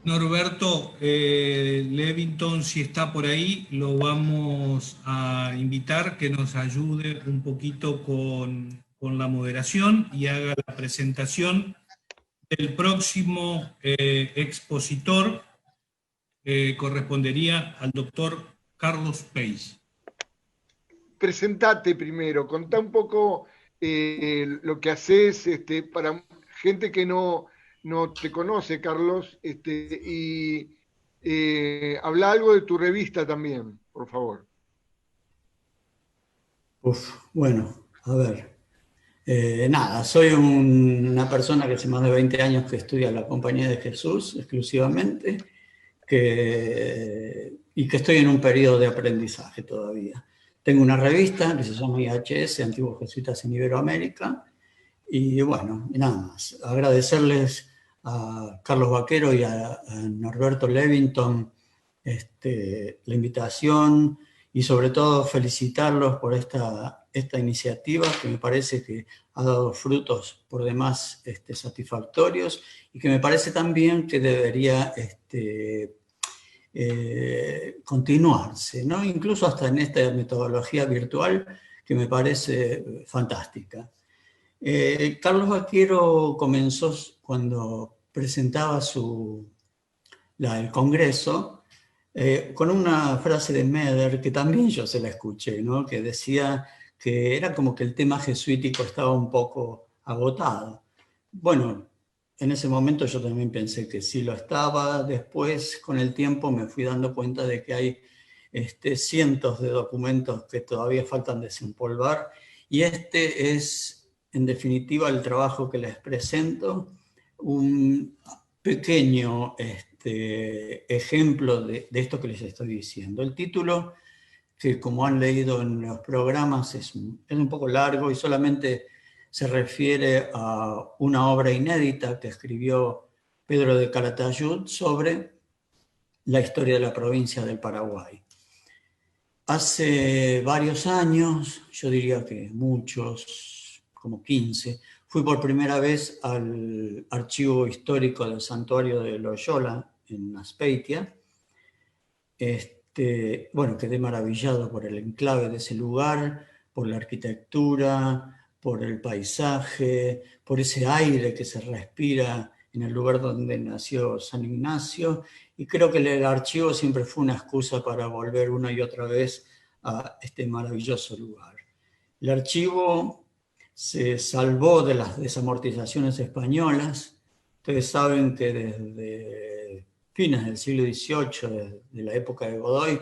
Norberto Levington, si está por ahí, lo vamos a invitar que nos ayude un poquito con la moderación y haga la presentación del próximo expositor. Correspondería al doctor Carlos Peix. Presentate primero, contá un poco lo que haces para gente que no te conoce, Carlos, y habla algo de tu revista también, por favor. Bueno, a ver. Nada, soy una persona que hace más de 20 años que estudia la Compañía de Jesús exclusivamente y que estoy en un periodo de aprendizaje todavía. Tengo una revista que se llama IHS, Antiguos Jesuitas en Iberoamérica, y bueno, y nada más. Agradecerles a Carlos Vaquero y a Norberto Levington la invitación y sobre todo felicitarlos por esta iniciativa que me parece que ha dado frutos por demás satisfactorios y que me parece también que debería continuarse, ¿no? Incluso hasta en esta metodología virtual que me parece fantástica. Carlos Vaquero comenzó cuando presentaba el Congreso con una frase de Meder que también yo se la escuché, ¿no? Que decía que era como que el tema jesuítico estaba un poco agotado. Bueno, en ese momento yo también pensé que sí lo estaba. Después, con el tiempo, me fui dando cuenta de que hay cientos de documentos que todavía faltan desempolvar y este es, en definitiva, el trabajo que les presento, un pequeño ejemplo de esto que les estoy diciendo. El título, que como han leído en los programas, es un poco largo y solamente se refiere a una obra inédita que escribió Pedro de Calatayud sobre la historia de la provincia del Paraguay. Hace varios años, yo diría que muchos, como 15, fui por primera vez al archivo histórico del Santuario de Loyola en Azpeitia. Bueno, quedé maravillado por el enclave de ese lugar, por la arquitectura, por el paisaje, por ese aire que se respira en el lugar donde nació San Ignacio, y creo que el archivo siempre fue una excusa para volver una y otra vez a este maravilloso lugar. El archivo se salvó de las desamortizaciones españolas. Ustedes saben que desde fines del siglo XVIII, de la época de Godoy,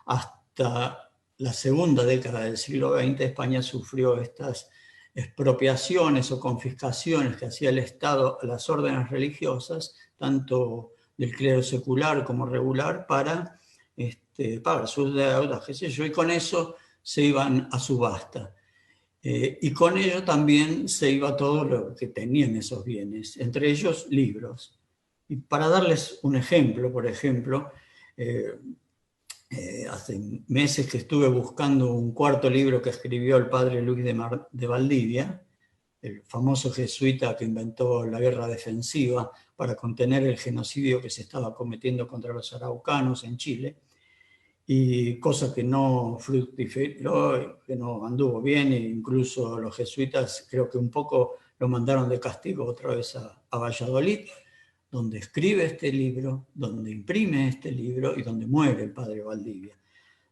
hasta la segunda década del siglo XX, España sufrió estas expropiaciones o confiscaciones que hacía el Estado a las órdenes religiosas, tanto del clero secular como regular, para pagar sus deudas, qué sé yo, y con eso se iban a subasta. Y con ello también se iba todo lo que tenían esos bienes, entre ellos libros. Y para darles un ejemplo, por ejemplo, hace meses que estuve buscando un cuarto libro que escribió el padre Luis de Valdivia, el famoso jesuita que inventó la guerra defensiva para contener el genocidio que se estaba cometiendo contra los araucanos en Chile, y cosa que no fructificó, que no anduvo bien, e incluso los jesuitas creo que un poco lo mandaron de castigo otra vez a Valladolid, donde escribe este libro, donde imprime este libro y donde muere el padre Valdivia.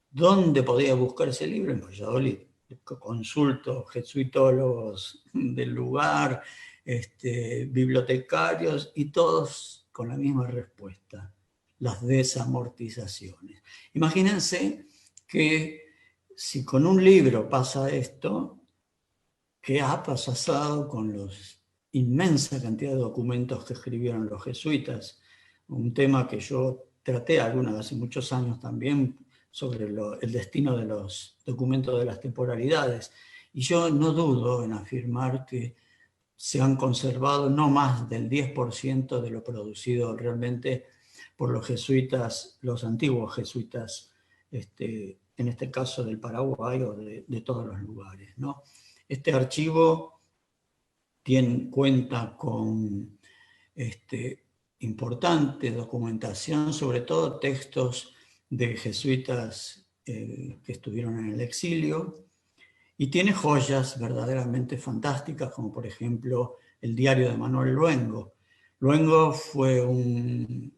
¿Dónde podía buscar ese libro? En Valladolid. Consulto jesuitólogos del lugar, bibliotecarios, y todos con la misma respuesta: las desamortizaciones. Imagínense que si con un libro pasa esto, ¿qué ha pasado con los inmensa cantidad de documentos que escribieron los jesuitas? Un tema que yo traté alguna vez hace muchos años también, sobre el destino de los documentos de las temporalidades. Y yo no dudo en afirmar que se han conservado no más del 10% de lo producido realmente por los jesuitas, los antiguos jesuitas, en este caso del Paraguay o de todos los lugares, ¿no? Este archivo cuenta con importante documentación, sobre todo textos de jesuitas que estuvieron en el exilio, y tiene joyas verdaderamente fantásticas, como por ejemplo el diario de Manuel Luengo. Luengo fue un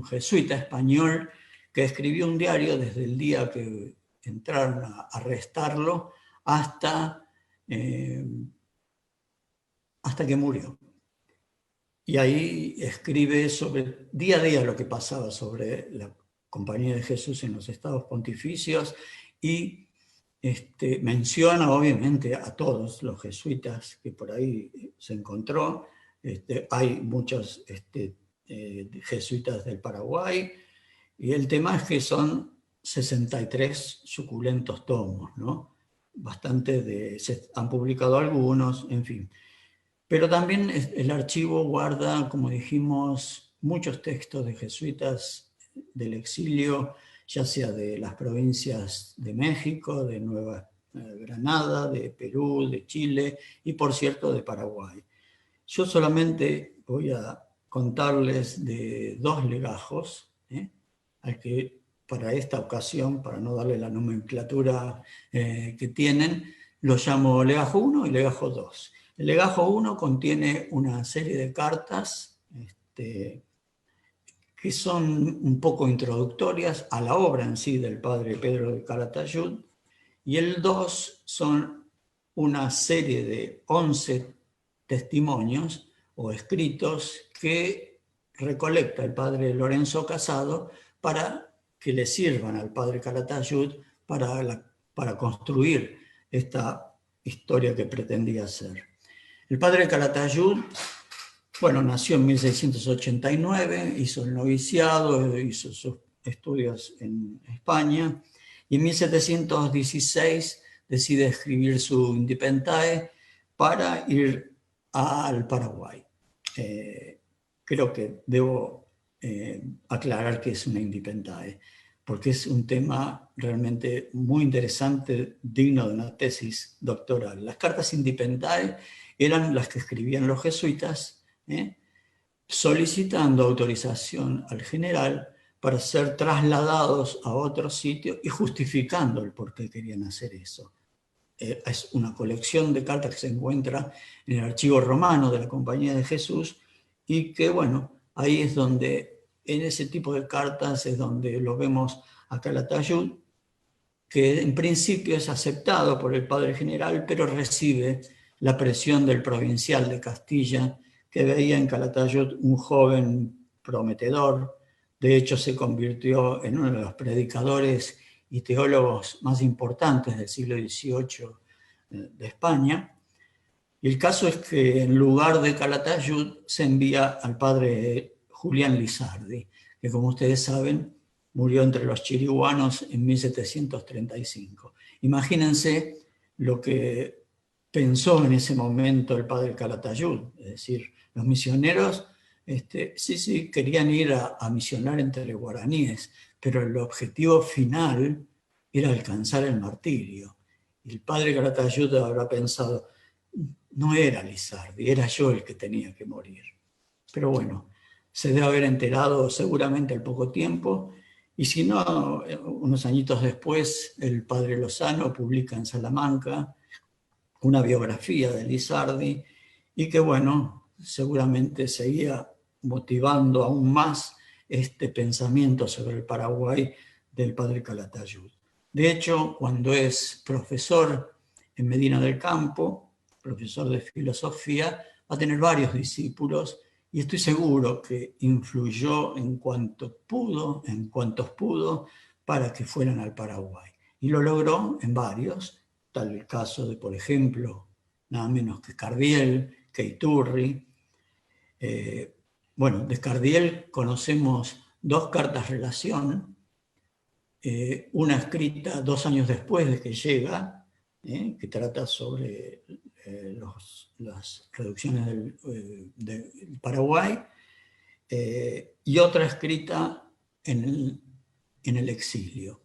jesuita español que escribió un diario desde el día que entraron a arrestarlo hasta que murió. Y ahí escribe sobre día a día lo que pasaba sobre la Compañía de Jesús en los estados pontificios y menciona obviamente a todos los jesuitas que por ahí se encontró. Hay muchos jesuitas del Paraguay, y el tema es que son 63 suculentos tomos, ¿no? Se han publicado algunos, en fin. Pero también el archivo guarda, como dijimos, muchos textos de jesuitas del exilio, ya sea de las provincias de México, de Nueva Granada, de Perú, de Chile y, por cierto, de Paraguay. Yo solamente voy a contarles de 2 legajos, al que para esta ocasión, para no darle la nomenclatura que tienen, los llamo legajo 1 y legajo 2. El legajo 1 contiene una serie de cartas que son un poco introductorias a la obra en sí del padre Pedro de Calatayud, y el 2 son una serie de 11 testimonios o escritos que recolecta el padre Lorenzo Casado para que le sirvan al padre Calatayud para construir esta historia que pretendía hacer. El padre Calatayud, nació en 1689, hizo el noviciado, hizo sus estudios en España, y en 1716 decide escribir su Indipentae para ir al Paraguay. Creo que debo aclarar que es una Indipentae, porque es un tema realmente muy interesante, digno de una tesis doctoral. Las cartas Indipentae eran las que escribían los jesuitas, solicitando autorización al general para ser trasladados a otro sitio y justificando el por qué querían hacer eso. Es una colección de cartas que se encuentra en el archivo romano de la Compañía de Jesús, y que, ahí es donde, en ese tipo de cartas, es donde lo vemos a Calatayud, que en principio es aceptado por el padre general, pero recibe la presión del provincial de Castilla, que veía en Calatayud un joven prometedor. De hecho, se convirtió en uno de los predicadores y teólogos más importantes del siglo XVIII de España. Y el caso es que en lugar de Calatayud se envía al padre Julián Lizardi, que, como ustedes saben, murió entre los chiriguanos en 1735. Imagínense lo que pensó en ese momento el padre Calatayud, es decir, los misioneros sí querían ir a misionar entre guaraníes, pero el objetivo final era alcanzar el martirio. Y el padre Calatayud habrá pensado, no era Lizardi, era yo el que tenía que morir. Pero se debe haber enterado seguramente al poco tiempo, y si no, unos añitos después, el padre Lozano publica en Salamanca una biografía de Lizardi, y que seguramente seguía motivando aún más este pensamiento sobre el Paraguay del padre Calatayud. De hecho, cuando es profesor en Medina del Campo, profesor de filosofía, va a tener varios discípulos, y estoy seguro que influyó en cuantos pudo, para que fueran al Paraguay. Y lo logró en varios, tal el caso de, por ejemplo, nada menos que Cardiel, que Iturri. De Cardiel conocemos 2 cartas relación, una escrita 2 años después de que llega, que trata sobre las reducciones del Paraguay, y otra escrita en el exilio.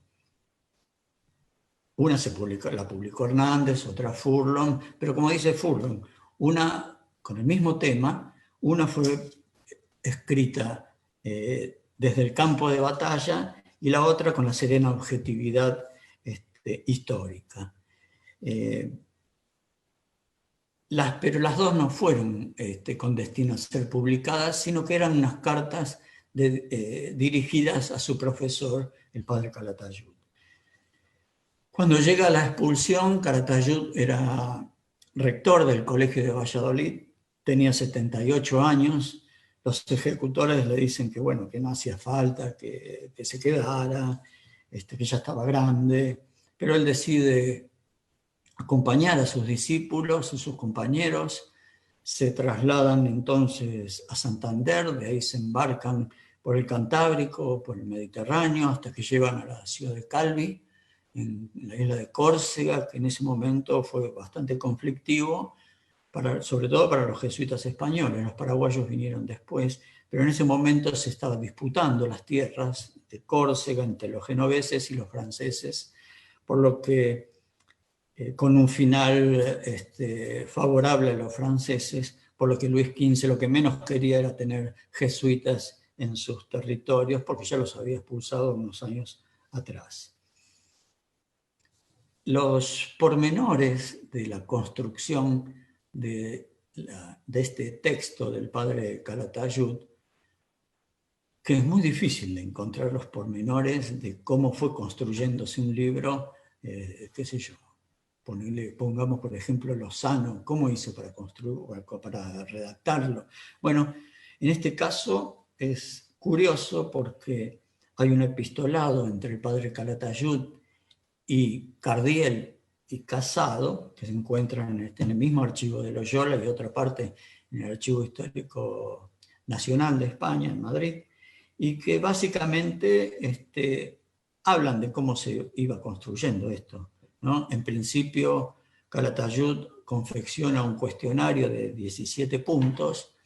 Una la publicó Hernández, otra Furlong, pero como dice Furlong, una con el mismo tema, una fue escrita desde el campo de batalla, y la otra con la serena objetividad histórica. Pero las dos no fueron con destino a ser publicadas, sino que eran unas cartas dirigidas a su profesor, el padre Calatayud. Cuando llega la expulsión, Calatayud era rector del Colegio de Valladolid, tenía 78 años, los ejecutores le dicen que, bueno, que no hacía falta, que se quedara, que ya estaba grande, pero él decide acompañar a sus discípulos y sus compañeros, se trasladan entonces a Santander, de ahí se embarcan por el Cantábrico, por el Mediterráneo, hasta que llegan a la ciudad de Calvi, en la isla de Córcega, que en ese momento fue bastante conflictivo, sobre todo para los jesuitas españoles. Los paraguayos vinieron después, pero en ese momento se estaban disputando las tierras de Córcega entre los genoveses y los franceses, por lo que con un final favorable a los franceses, por lo que Luis XV lo que menos quería era tener jesuitas en sus territorios, porque ya los había expulsado unos años atrás. Los pormenores de la construcción de este texto del padre Calatayud, que es muy difícil de encontrar los pormenores de cómo fue construyéndose un libro, qué sé yo, pongamos por ejemplo Lozano, cómo hizo para redactarlo. Bueno, en este caso es curioso porque hay un epistolado entre el padre Calatayud y Cardiel y Casado, que se encuentran en el mismo archivo de Loyola y otra parte en el Archivo Histórico Nacional de España, en Madrid, y que básicamente hablan de cómo se iba construyendo esto, ¿no? En principio, Calatayud confecciona un cuestionario de 17 puntos,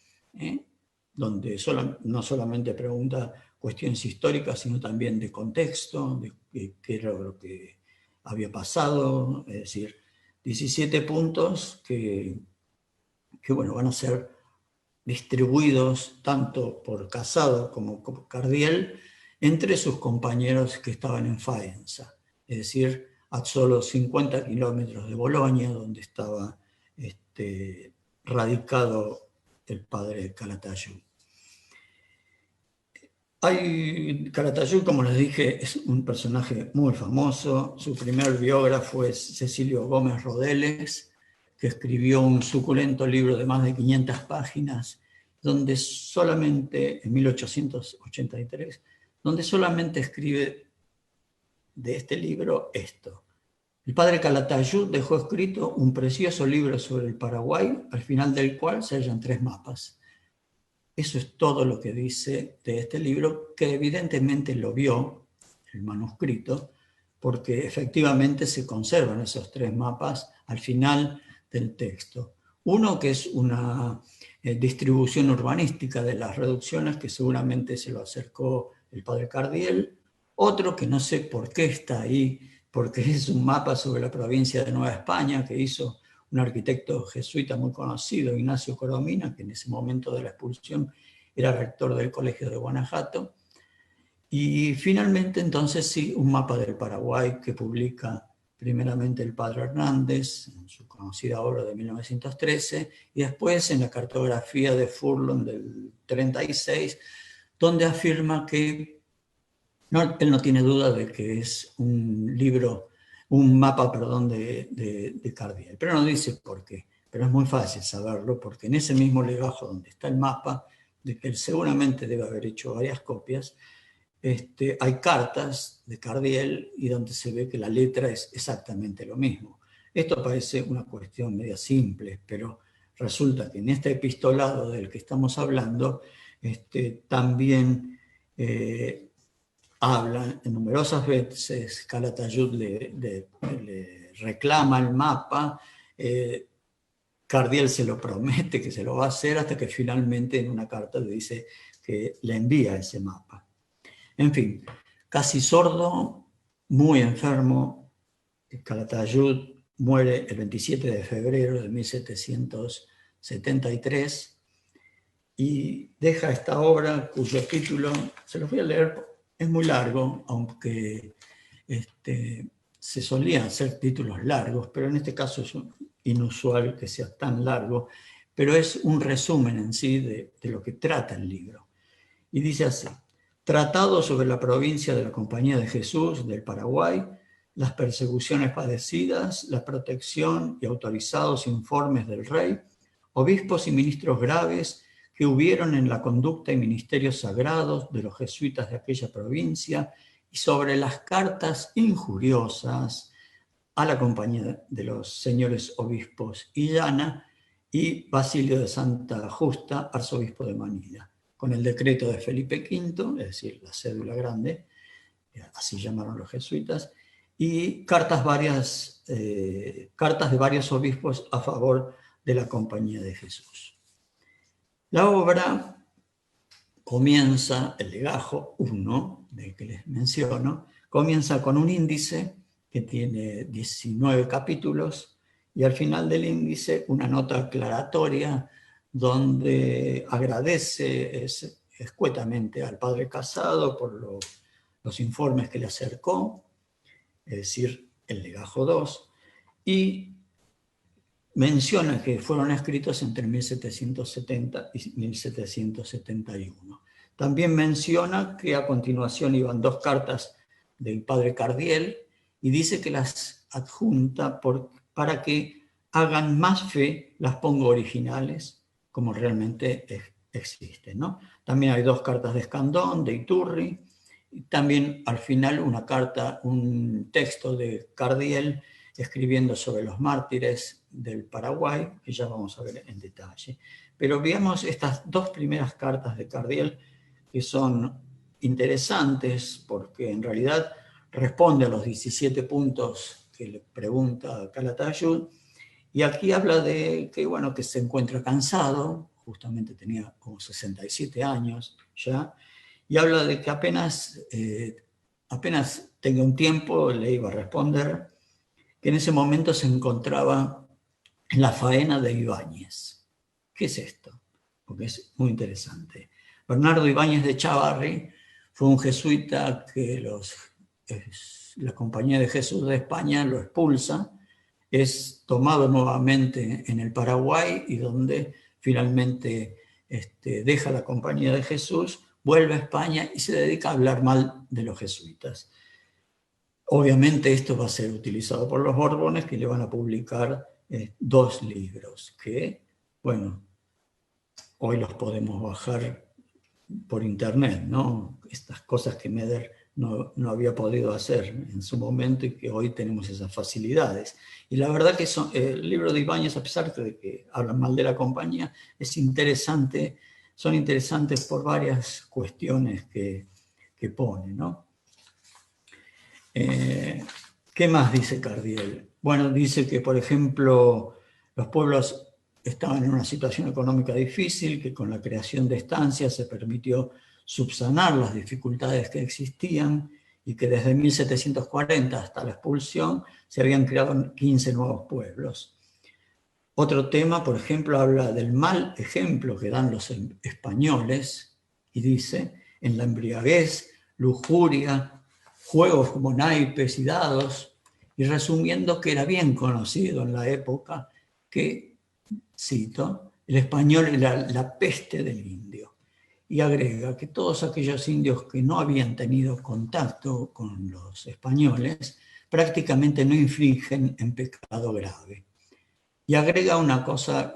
donde no solamente pregunta cuestiones históricas, sino también de contexto, de qué era lo que había pasado, es decir, 17 puntos que bueno, van a ser distribuidos tanto por Casado como por Cardiel entre sus compañeros que estaban en Faenza, es decir, a solo 50 kilómetros de Bolonia, donde estaba radicado el padre Calatayud. Calatayud, como les dije, es un personaje muy famoso. Su primer biógrafo es Cecilio Gómez Rodeles, que escribió un suculento libro de más de 500 páginas, donde solamente, en 1883, donde solamente escribe de este libro esto. El padre Calatayud dejó escrito un precioso libro sobre el Paraguay, al final del cual se hallan 3 mapas. Eso es todo lo que dice de este libro, que evidentemente lo vio, el manuscrito, porque efectivamente se conservan esos 3 mapas al final del texto. Uno que es una distribución urbanística de las reducciones, que seguramente se lo acercó el padre Cardiel. Otro que no sé por qué está ahí, porque es un mapa sobre la provincia de Nueva España que hizo un arquitecto jesuita muy conocido, Ignacio Coromina, que en ese momento de la expulsión era rector del Colegio de Guanajuato. Y finalmente, entonces, sí, un mapa del Paraguay que publica primeramente el padre Hernández, en su conocida obra de 1913, y después en la cartografía de Furlong del 36, donde afirma que él no tiene duda de que es un mapa de Cardiel, pero no dice por qué. Pero es muy fácil saberlo, porque en ese mismo legajo donde está el mapa, de que él seguramente debe haber hecho varias copias, hay cartas de Cardiel y donde se ve que la letra es exactamente lo mismo. Esto parece una cuestión media simple, pero resulta que en este epistolado del que estamos hablando, también habla numerosas veces, Calatayud le reclama el mapa, Cardiel se lo promete que se lo va a hacer, hasta que finalmente en una carta le dice que le envía ese mapa. En fin, casi sordo, muy enfermo, Calatayud muere el 27 de febrero de 1773, y deja esta obra cuyo título, se los voy a leer, es muy largo, aunque se solían hacer títulos largos, pero en este caso es inusual que sea tan largo, pero es un resumen en sí de lo que trata el libro. Y dice así: Tratado sobre la provincia de la Compañía de Jesús del Paraguay, las persecuciones padecidas, la protección y autorizados informes del rey, obispos y ministros graves que hubieron en la conducta y ministerios sagrados de los jesuitas de aquella provincia, y sobre las cartas injuriosas a la compañía de los señores obispos Illana y Basilio de Santa Justa, arzobispo de Manila, con el decreto de Felipe V, es decir, la cédula grande, así llamaron los jesuitas, y cartas de varios obispos a favor de la Compañía de Jesús. La obra comienza, el legajo 1, del que les menciono, comienza con un índice que tiene 19 capítulos, y al final del índice una nota aclaratoria donde agradece escuetamente al padre Casado por los informes que le acercó, es decir, el legajo 2, y menciona que fueron escritos entre 1770 y 1771. También menciona que a continuación iban 2 cartas del padre Cardiel y dice que las adjunta para que hagan más fe, las pongo originales como realmente existen, ¿no? También hay 2 cartas de Escandón, de Iturri, y también al final una carta, un texto de Cardiel escribiendo sobre los mártires del Paraguay, que ya vamos a ver en detalle. Pero veamos estas 2 primeras cartas de Cardiel, que son interesantes porque en realidad responde a los 17 puntos que le pregunta Calatayud, y aquí habla de que, bueno, que se encuentra cansado, justamente tenía como 67 años ya, y habla de que apenas tenga un tiempo le iba a responder, que en ese momento se encontraba en la faena de Ibáñez. ¿Qué es esto? Porque es muy interesante. Bernardo Ibáñez de Chavarri fue un jesuita que la Compañía de Jesús de España lo expulsa, es tomado nuevamente en el Paraguay y donde finalmente deja la Compañía de Jesús, vuelve a España y se dedica a hablar mal de los jesuitas. Obviamente esto va a ser utilizado por los Borbones, que le van a publicar 2 libros que, bueno, hoy los podemos bajar por internet, ¿no? Estas cosas que Meder no había podido hacer en su momento y que hoy tenemos esas facilidades. Y la verdad que el libro de Ibáñez, a pesar de que hablan mal de la compañía, es interesante, son interesantes por varias cuestiones que pone, ¿no? ¿Qué más dice Cardiel? Bueno, dice que, por ejemplo, los pueblos estaban en una situación económica difícil, que con la creación de estancias se permitió subsanar las dificultades que existían y que desde 1740 hasta la expulsión se habían creado 15 nuevos pueblos. Otro tema, por ejemplo, habla del mal ejemplo que dan los españoles y dice: en la embriaguez, lujuria, juegos como naipes y dados, y resumiendo que era bien conocido en la época que, cito, el español era la peste del indio. Y agrega que todos aquellos indios que no habían tenido contacto con los españoles prácticamente no infringen en pecado grave. Y agrega una cosa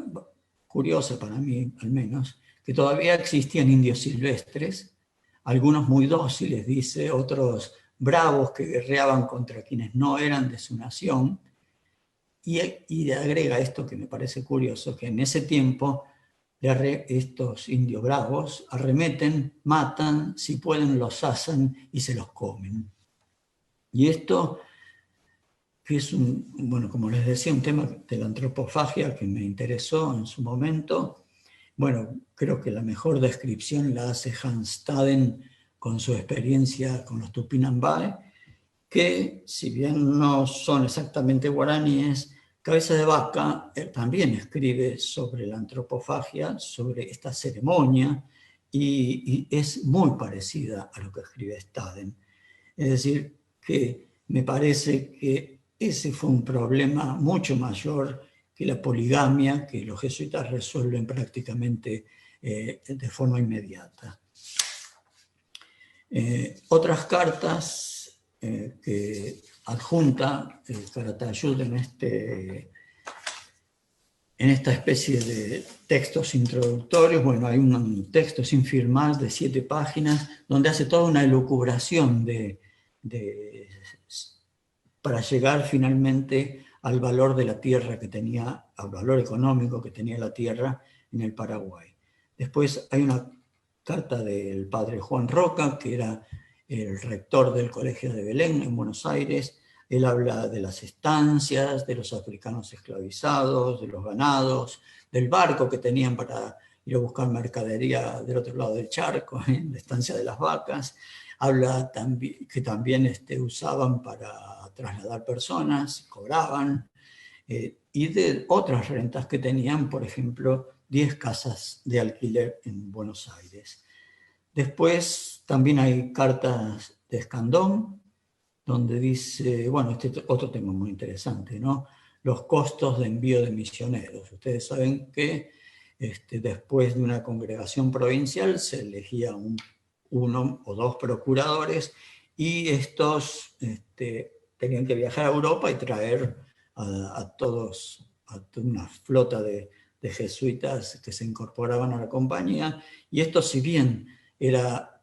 curiosa para mí, al menos, que todavía existían indios silvestres, algunos muy dóciles, dice, otros bravos que guerreaban contra quienes no eran de su nación, y agrega esto que me parece curioso, que en ese tiempo estos indios bravos arremeten, matan, si pueden los asan y se los comen. Y esto, que es bueno, como les decía, un tema de la antropofagia que me interesó en su momento. Bueno, creo que la mejor descripción la hace Hans Staden con su experiencia con los Tupinambá, que si bien no son exactamente guaraníes, Cabeza de Vaca también escribe sobre la antropofagia, sobre esta ceremonia, y es muy parecida a lo que escribe Staden. Es decir, que me parece que ese fue un problema mucho mayor que la poligamia, que los jesuitas resuelven prácticamente de forma inmediata. Otras cartas que adjunta Caratayud en esta especie de textos introductorios. Bueno, hay un texto sin firmar de 7 páginas donde hace toda una elucubración para llegar finalmente al valor de la tierra que tenía, al valor económico que tenía la tierra en el Paraguay. Después hay una carta del padre Juan Roca, que era el rector del Colegio de Belén en Buenos Aires. Él habla de las estancias, de los africanos esclavizados, de los ganados, del barco que tenían para ir a buscar mercadería del otro lado del charco, la estancia de las vacas. Habla también, que también usaban para trasladar personas, cobraban, y de otras rentas que tenían, por ejemplo, 10 casas de alquiler en Buenos Aires. Después también hay cartas de Escandón, donde dice, bueno, otro tema muy interesante, ¿no? Los costos de envío de misioneros. Ustedes saben que después de una congregación provincial se elegía uno o 2 procuradores, y estos tenían que viajar a Europa y traer a toda una flota de jesuitas que se incorporaban a la compañía, y esto, si bien era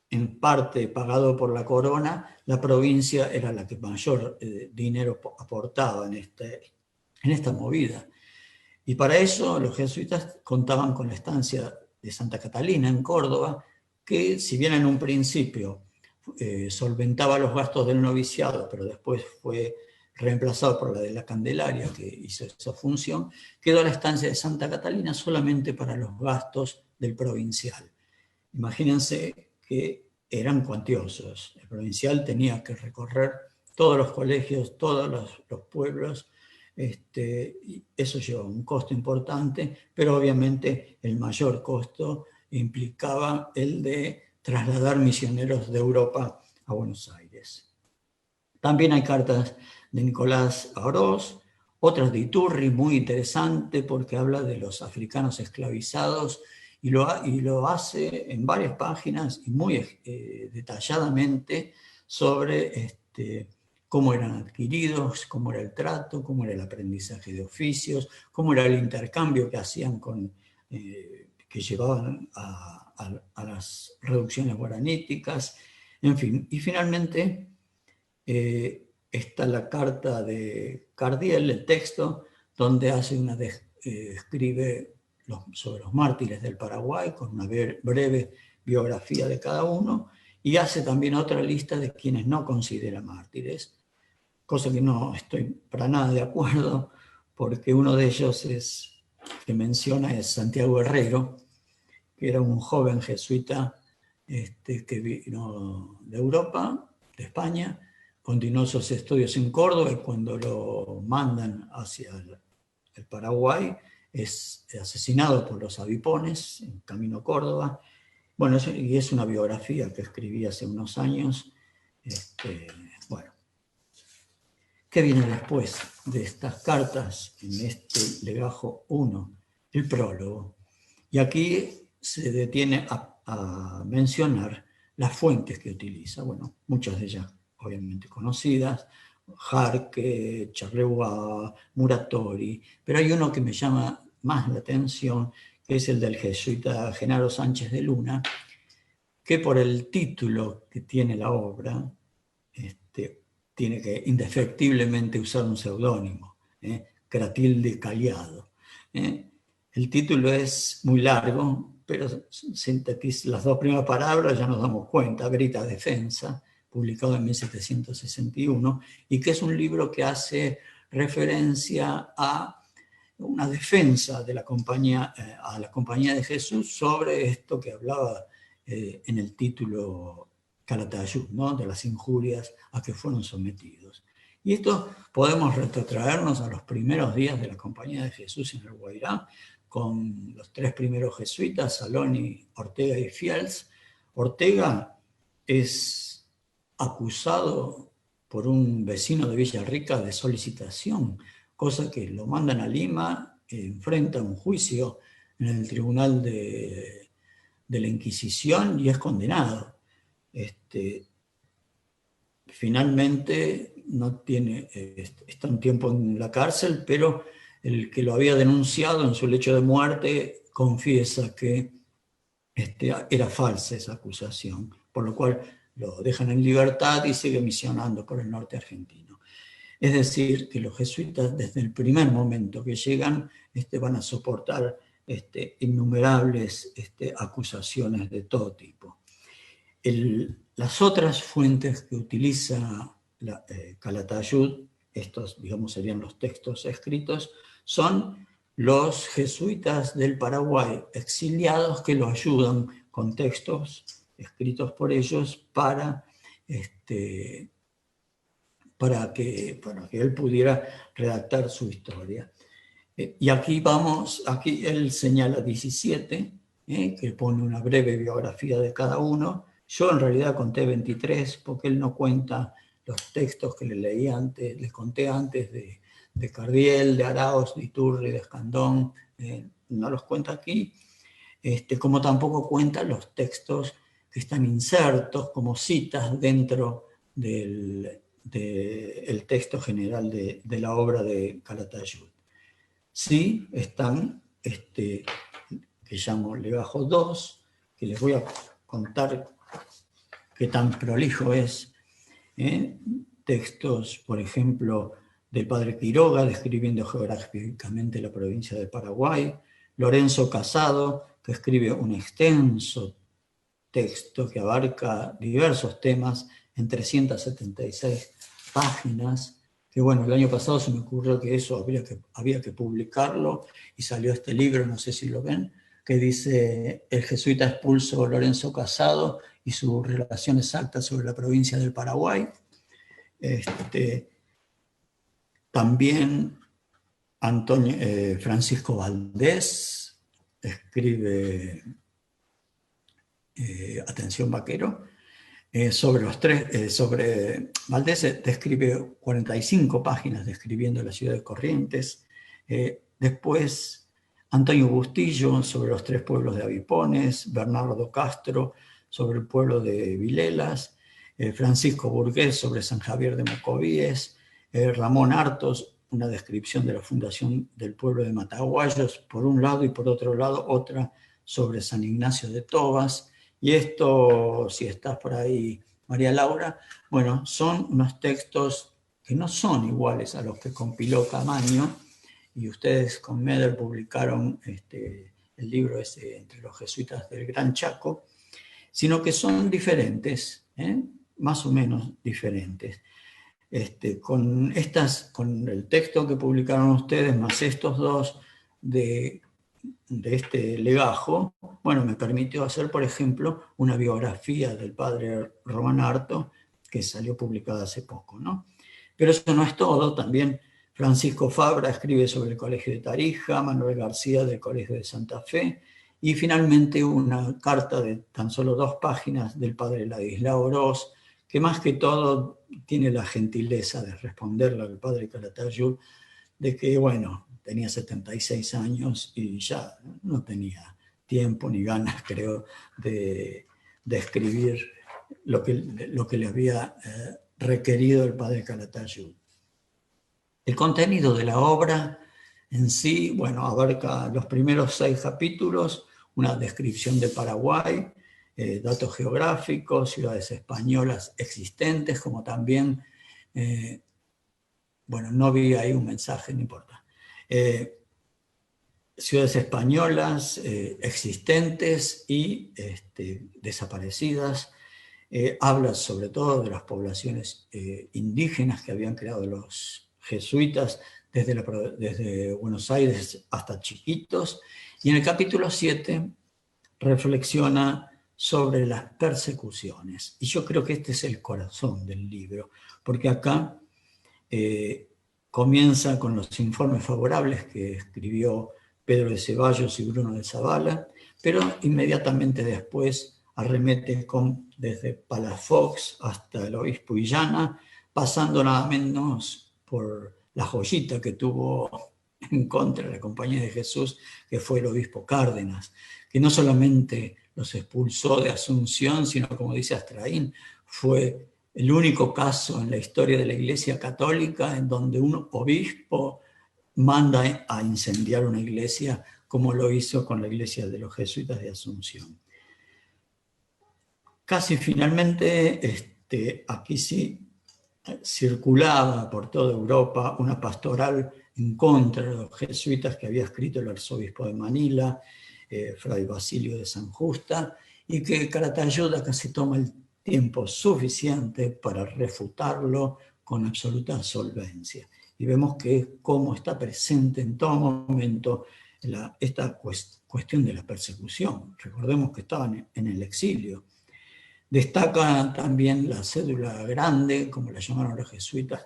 en parte pagado por la corona, la provincia era la que mayor dinero aportaba en esta movida. Y para eso los jesuitas contaban con la estancia de Santa Catalina en Córdoba, que si bien en un principio solventaba los gastos del noviciado, pero después fue reemplazado por la de la Candelaria, que hizo esa función, quedó la estancia de Santa Catalina solamente para los gastos del provincial. Imagínense que eran cuantiosos. El provincial tenía que recorrer todos los colegios, todos los pueblos, y eso llevaba un costo importante, pero obviamente el mayor costo implicaba el de trasladar misioneros de Europa a Buenos Aires. También hay cartas de Nicolás Oroz, otras de Iturri, muy interesante porque habla de los africanos esclavizados, y lo hace en varias páginas y muy detalladamente sobre cómo eran adquiridos, cómo era el trato, cómo era el aprendizaje de oficios, cómo era el intercambio que hacían que llevaban a las reducciones guaraníticas, en fin. Y finalmente está la carta de Cardiel, el texto, donde escribe sobre los mártires del Paraguay, con una breve biografía de cada uno, y hace también otra lista de quienes no considera mártires, cosa que no estoy para nada de acuerdo, porque uno de ellos que menciona es Santiago Herrero, que era un joven jesuita que vino de Europa, de España, continuó sus estudios en Córdoba, y cuando lo mandan hacia el Paraguay, es asesinado por los avipones en camino a Córdoba. Bueno, y es una biografía que escribí hace unos años. Bueno, ¿qué viene después de estas cartas en este legajo 1? El prólogo. Y aquí se detiene a mencionar las fuentes que utiliza. Bueno, muchas de ellas obviamente conocidas, Jarque, Charlevoix, Muratori, pero hay uno que me llama más la atención, que es el del jesuita Genaro Sánchez de Luna, que por el título que tiene la obra, tiene que indefectiblemente usar un seudónimo, Cratilde Caliado. El título es muy largo, pero sintetiza las 2 primeras palabras, ya nos damos cuenta: Verita Defensa, publicado en 1761, y que es un libro que hace referencia a una defensa de la compañía, a la Compañía de Jesús, sobre esto que hablaba en el título Caratayud, ¿no? De las injurias a que fueron sometidos. Y esto podemos retrotraernos a los primeros días de la Compañía de Jesús en el Guairá, con los 3 primeros jesuitas, Saloni, Ortega y Fields. Ortega es acusado por un vecino de Villarrica de solicitación, cosa que lo mandan a Lima, enfrenta un juicio en el tribunal de la Inquisición y es condenado. Finalmente no tiene, está un tiempo en la cárcel, pero el que lo había denunciado en su lecho de muerte confiesa que era falsa esa acusación, por lo cual lo dejan en libertad y sigue misionando por el norte argentino. Es decir, que los jesuitas desde el primer momento que llegan van a soportar innumerables acusaciones de todo tipo. Las otras fuentes que utiliza Calatayud, estos, digamos, serían los textos escritos, son los jesuitas del Paraguay exiliados que lo ayudan con textos escritos por ellos para que él pudiera redactar su historia. Y aquí él señala 17, que pone una breve biografía de cada uno. Yo en realidad conté 23, porque él no cuenta los textos que le leí antes, les conté antes de Cardiel, de Arauz, de Iturri, de Escandón, no los cuenta aquí, como tampoco cuenta los textos que están insertos como citas dentro del texto general de la obra de Calatayud. Sí están, que llamo Legajo 2, que les voy a contar qué tan prolijo es. Textos, por ejemplo, del padre Quiroga, describiendo geográficamente la provincia de Paraguay. Lorenzo Casado, que escribe un extenso texto que abarca diversos temas en 376 páginas, que bueno, el año pasado se me ocurrió que eso había que publicarlo y salió este libro, no sé si lo ven, que dice El jesuita expulso Lorenzo Casado y su relación exacta sobre la provincia del Paraguay. También Francisco Valdés escribe, atención vaquero, sobre Valdés describe 45 páginas describiendo la ciudad de Corrientes. Después Antonio Bustillo sobre los 3 pueblos de Avipones, Bernardo Castro sobre el pueblo de Vilelas, Francisco Burgués sobre San Javier de Mocovíes, Ramón Hartos, una descripción de la fundación del pueblo de Mataguayos, por un lado, y por otro lado otra sobre San Ignacio de Tobas. Y esto, si estás por ahí, María Laura, bueno, son unos textos que no son iguales a los que compiló Camaño, y ustedes con Meder publicaron el libro ese Entre los jesuitas del Gran Chaco, sino que son diferentes, más o menos diferentes. Con el texto que publicaron ustedes, más estos dos de este legajo, bueno, me permitió hacer, por ejemplo, una biografía del padre Román Harto, que salió publicada hace poco, ¿no? Pero eso no es todo, también Francisco Fabra escribe sobre el Colegio de Tarija, Manuel García del Colegio de Santa Fe, y finalmente una carta de tan solo 2 páginas del padre Ladislao Oroz, que más que todo tiene la gentileza de responderle al padre Calatayud de que, bueno, tenía 76 años y ya no tenía tiempo ni ganas, creo, de escribir lo que le había requerido el padre Calatayud. El contenido de la obra en sí, bueno, abarca los primeros 6 capítulos, una descripción de Paraguay, datos geográficos, ciudades españolas existentes, como también, bueno, no vi ahí un mensaje, no importa. Ciudades españolas existentes y desaparecidas. Habla sobre todo de las poblaciones indígenas que habían creado los jesuitas desde Buenos Aires hasta Chiquitos. Y en el capítulo 7 reflexiona sobre las persecuciones. Y yo creo que este es el corazón del libro, porque acá comienza con los informes favorables que escribió Pedro de Ceballos y Bruno de Zavala, pero inmediatamente después arremete desde Palafox hasta el obispo Illana, pasando nada menos por la joyita que tuvo en contra de la Compañía de Jesús, que fue el obispo Cárdenas, que no solamente los expulsó de Asunción, sino, como dice Astraín, fue el único caso en la historia de la Iglesia Católica en donde un obispo manda a incendiar una iglesia, como lo hizo con la iglesia de los jesuitas de Asunción. Casi finalmente, aquí sí circulaba por toda Europa una pastoral en contra de los jesuitas que había escrito el arzobispo de Manila, Fray Basilio de San Justa, y que Calatayud acá se toma el tiempo suficiente para refutarlo con absoluta solvencia. Y vemos que cómo está presente en todo momento esta cuestión de la persecución. Recordemos que estaban en el exilio. Destaca también la cédula grande, como la llamaron los jesuitas,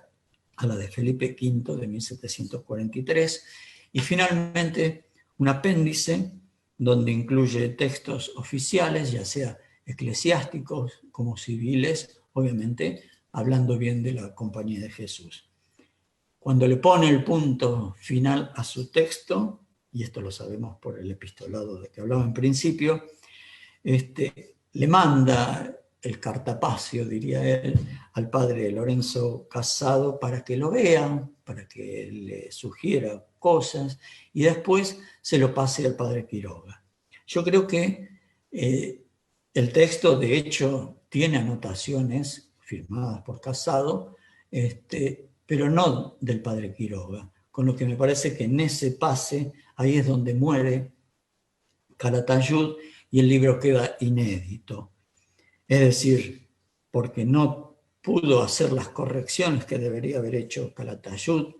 a la de Felipe V de 1743, y finalmente un apéndice donde incluye textos oficiales, ya sea eclesiásticos como civiles, obviamente hablando bien de la Compañía de Jesús. Cuando le pone el punto final a su texto, y esto lo sabemos por el epistolado de que hablaba en principio, le manda el cartapacio, diría él, al padre Lorenzo Casado para que lo vea, para que le sugiera cosas, y después se lo pase al padre Quiroga. Yo creo que el texto, de hecho, tiene anotaciones firmadas por Casado, pero no del padre Quiroga, con lo que me parece que en ese pase, ahí es donde muere Calatayud y el libro queda inédito. Es decir, porque no pudo hacer las correcciones que debería haber hecho Calatayud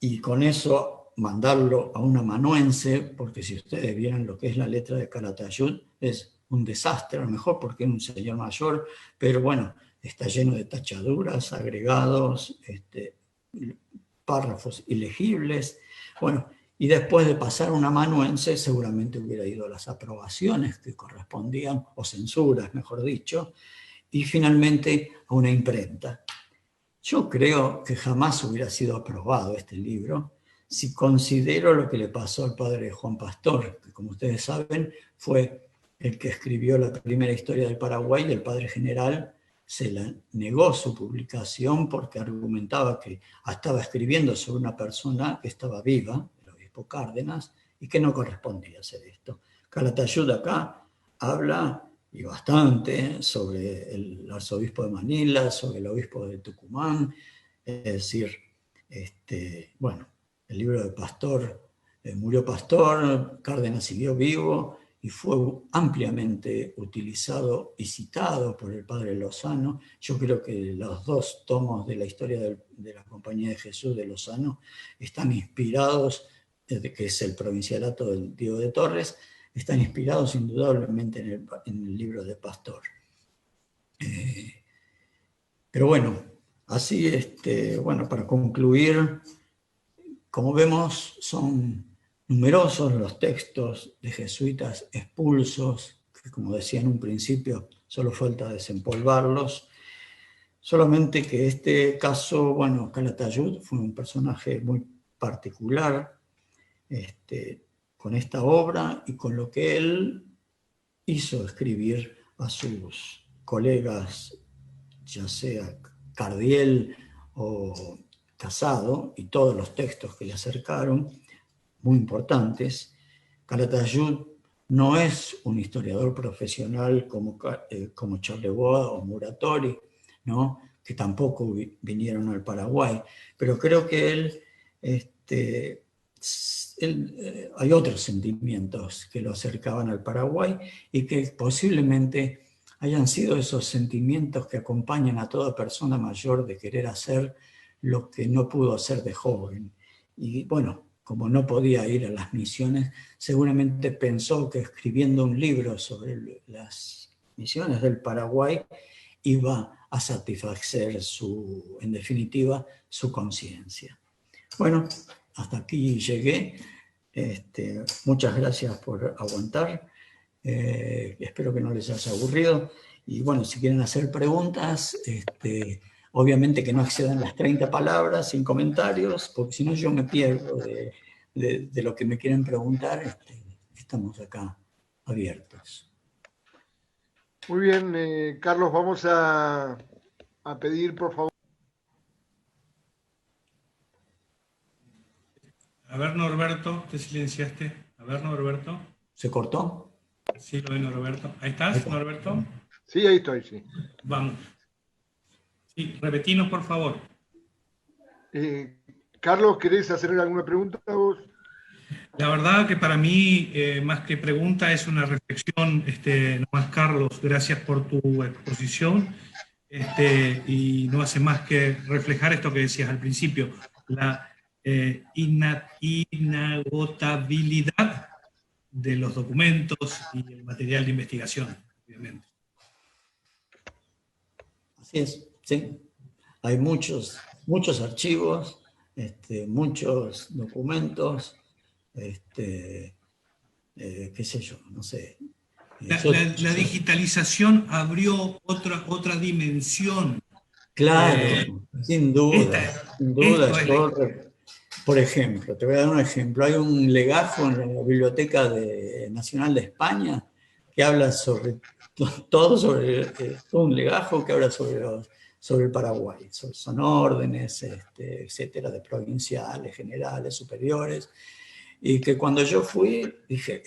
y con eso mandarlo a un amanuense, porque si ustedes vieran lo que es la letra de Calatayud, es un desastre, a lo mejor porque es un señor mayor, pero bueno, está lleno de tachaduras, agregados, párrafos ilegibles. Bueno, y después de pasar a un amanuense, seguramente hubiera ido a las aprobaciones que correspondían, o censuras, mejor dicho, y finalmente a una imprenta. Yo creo que jamás hubiera sido aprobado este libro si considero lo que le pasó al padre Juan Pastor, que como ustedes saben fue el que escribió la primera historia del Paraguay, y el padre general se la negó su publicación porque argumentaba que estaba escribiendo sobre una persona que estaba viva, el obispo Cárdenas, y que no correspondía hacer esto. Calatayud acá habla, y bastante, sobre el arzobispo de Manila, sobre el obispo de Tucumán, es decir, bueno, el libro de Pastor, murió Pastor, Cárdenas siguió vivo, y fue ampliamente utilizado y citado por el padre Lozano. Yo creo que los dos tomos de la historia de la Compañía de Jesús de Lozano están inspirados, que es el provincialato del Diego de Torres, están inspirados indudablemente en el libro de Pastor. Pero bueno, así, bueno, para concluir, como vemos, son numerosos los textos de jesuitas expulsos, que como decía en un principio, solo falta desempolvarlos. Solamente que este caso, bueno, Calatayud fue un personaje muy particular, con esta obra y con lo que él hizo escribir a sus colegas, ya sea Cardiel o Casado, y todos los textos que le acercaron, muy importantes. Calatayud no es un historiador profesional como Charlevoix o Muratori, ¿no?, que tampoco vinieron al Paraguay, pero creo que él hay otros sentimientos que lo acercaban al Paraguay y que posiblemente hayan sido esos sentimientos que acompañan a toda persona mayor de querer hacer lo que no pudo hacer de joven. Y bueno, como no podía ir a las misiones, seguramente pensó que escribiendo un libro sobre las misiones del Paraguay iba a satisfacer en definitiva, su conciencia. Bueno, hasta aquí llegué. Muchas gracias por aguantar. Espero que no les haya aburrido. Y bueno, si quieren hacer preguntas, obviamente que no excedan las 30 palabras, sin comentarios, porque si no yo me pierdo de lo que me quieren preguntar. Estamos acá abiertos. Muy bien, Carlos, vamos a pedir, por favor. A ver, Norberto, te silenciaste. A ver, Norberto. ¿Se cortó? Sí, lo ve Norberto. ¿Ahí estás, Ahí está. Norberto? Sí, ahí estoy, sí. Vamos. Sí, repetinos, por favor. Carlos, ¿querés hacer alguna pregunta vos? La verdad que para mí, más que pregunta, es una reflexión. Nomás, Carlos, gracias por tu exposición. Y no hace más que reflejar esto que decías al principio, la inagotabilidad de los documentos y el material de investigación, obviamente. Así es, sí. Hay muchos archivos, muchos documentos, qué sé yo, no sé. La digitalización abrió otra dimensión. Claro, sin duda. Por ejemplo, te voy a dar un ejemplo. Hay un legajo en la Biblioteca Nacional de España que habla sobre todo un legajo que habla sobre el Paraguay. Son órdenes, etcétera, de provinciales, generales, superiores. Y que cuando yo fui, dije,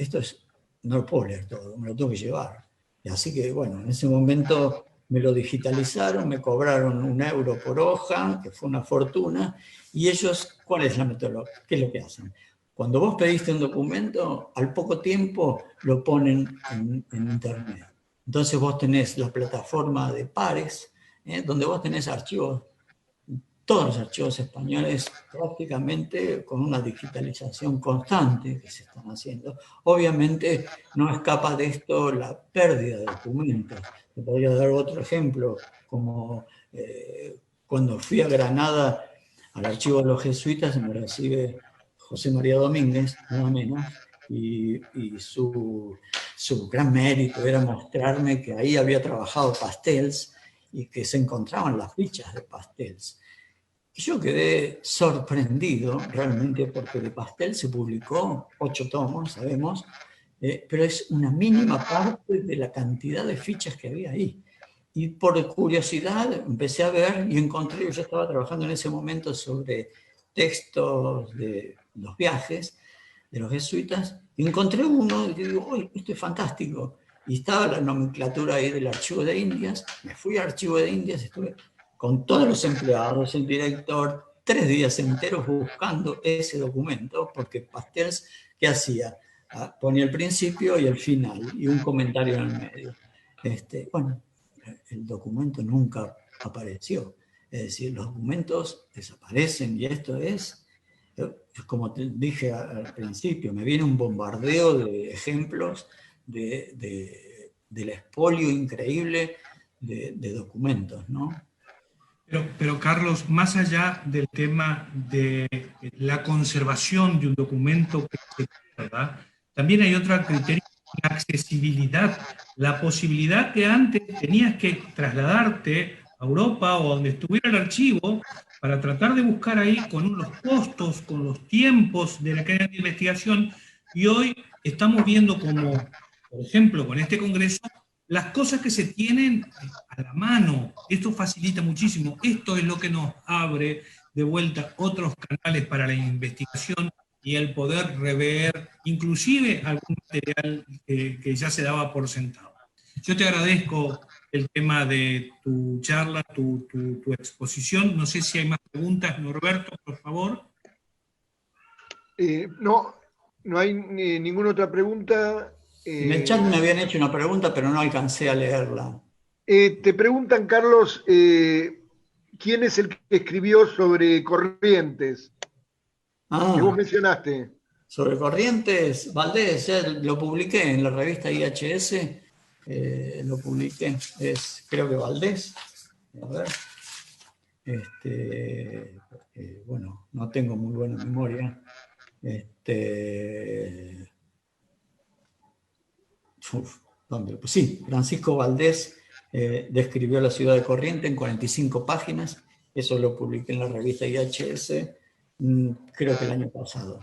no lo puedo leer todo, me lo tengo que llevar. Y así que, bueno, en ese momento me lo digitalizaron, me cobraron €1 por hoja, que fue una fortuna, y ellos, ¿cuál es la metodología? ¿Qué es lo que hacen? Cuando vos pediste un documento, al poco tiempo lo ponen en internet. Entonces vos tenés la plataforma de Pares, donde vos tenés archivos, todos los archivos españoles prácticamente con una digitalización constante que se están haciendo. Obviamente no escapa de esto la pérdida de documentos. Te podría dar otro ejemplo, como cuando fui a Granada al archivo de los jesuitas, me recibe José María Domínguez, nada menos, y su gran mérito era mostrarme que ahí había trabajado Pastels y que se encontraban las fichas de Pastels. Y yo quedé sorprendido realmente porque de Pastel se publicó 8 tomos, sabemos, pero es una mínima parte de la cantidad de fichas que había ahí. Y por curiosidad empecé a ver y encontré, yo estaba trabajando en ese momento sobre textos de los viajes de los jesuitas, y encontré uno y digo, ¡uy, esto es fantástico! Y estaba la nomenclatura ahí del Archivo de Indias, me fui al Archivo de Indias, estuve con todos los empleados, el director, 3 días enteros buscando ese documento, porque Pastels, ¿qué hacía? Ponía el principio y el final, y un comentario en el medio. Bueno, el documento nunca apareció. Es decir, los documentos desaparecen, y esto es, como te dije al principio, me viene un bombardeo de ejemplos del expolio increíble de documentos, ¿no? Pero Carlos, más allá del tema de la conservación de un documento que se pierda, también hay otro criterio, la accesibilidad, la posibilidad que antes tenías que trasladarte a Europa o donde estuviera el archivo para tratar de buscar ahí con los costos, con los tiempos de la cadena de investigación, y hoy estamos viendo como, por ejemplo, con este congreso, las cosas que se tienen a la mano. Esto facilita muchísimo. Esto es lo que nos abre de vuelta otros canales para la investigación y el poder rever inclusive algún material que ya se daba por sentado. Yo te agradezco el tema de tu charla, tu exposición. No sé si hay más preguntas, Norberto, por favor. No hay ninguna otra pregunta. En el chat me habían hecho una pregunta, pero no alcancé a leerla. Te preguntan, Carlos, ¿quién es el que escribió sobre Corrientes? Que vos mencionaste. Sobre Corrientes, Valdés, lo publiqué en la revista IHS, lo publiqué, creo que Valdés. A ver. Bueno, no tengo muy buena memoria. ¿Dónde? Pues sí, Francisco Valdés describió la ciudad de Corrientes en 45 páginas. Eso lo publiqué en la revista IHS, creo que el año pasado.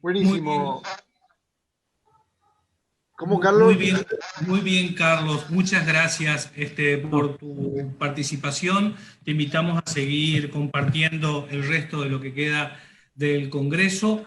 Buenísimo. ¿Cómo, Carlos? Muy bien, Carlos. Muchas gracias por tu participación. Te invitamos a seguir compartiendo el resto de lo que queda del Congreso.